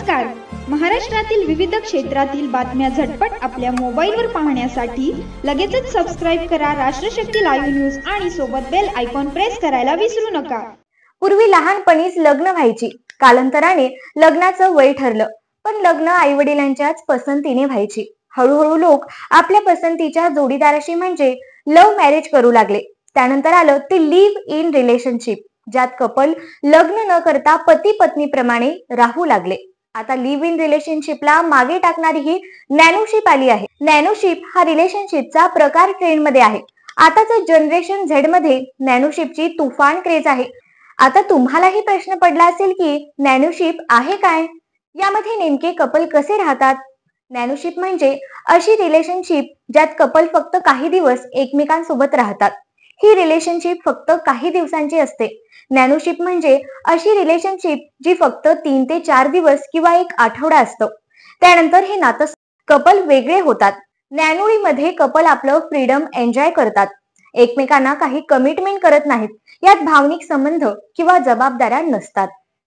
नमस्कार. महाराष्ट्रातील विविध क्षेत्रातील बातम्या झटपट आपल्या मोबाईलवर पाहण्यासाठी लगेचच सबस्क्राइब करा राष्ट्रशक्ती लाईव्ह न्यूज आणि सोबत बेल आयकॉन प्रेस करायला विसरू नका. पूर्वी लहानपणीच लग्न व्हायची, कालांतराने लग्नाचं वय ठरलं, पण लग्न आईवडिलांच्याच पसंतीने व्हायची. हळूहळू लोक आपल्या पसंतीच्या जोडीदाराशी म्हणजे लव्ह मॅरेज करू लागले. त्यानंतर आलं ते लिव्ह इन रिलेशनशिप, ज्यात कपल लग्न न करता पती पत्नी प्रमाणे राहू लागले. आता लिव्ह इन रिलेशनशिपला मागे टाकणारी ही नॅनोशिप आली आहे. नॅनोशिप हा रिलेशनशिपचा प्रकार ट्रेंड मध्ये आहे. आताच जनरेशन झेड मध्ये नॅनोशिपची तुफान क्रेज आहे. आता तुम्हालाही प्रश्न पडला असेल की नॅनोशिप आहे काय, यामध्ये नेमके कपल कसे राहतात. नॅनोशिप म्हणजे अशी रिलेशनशिप ज्यात कपल फक्त काही दिवस एकमेकांसोबत राहतात. ही रिलेशनशिप फक्त काही दिवसांची असते. नॅनोशिप म्हणजे अशी रिलेशनशिप जी फक्त 3 ते 4 दिवस किंवा 1 आठवडा असतो. त्यानंतर हे नातं कपल वेगळे होतात. नॅनोळीमध्ये कपल आपलं फ्रीडम एन्जॉय करतात, एकमेकांना काही कमिटमेंट करत नाहीत. यात भावनिक संबंध किंवा जबाबदाऱ्या नसतात.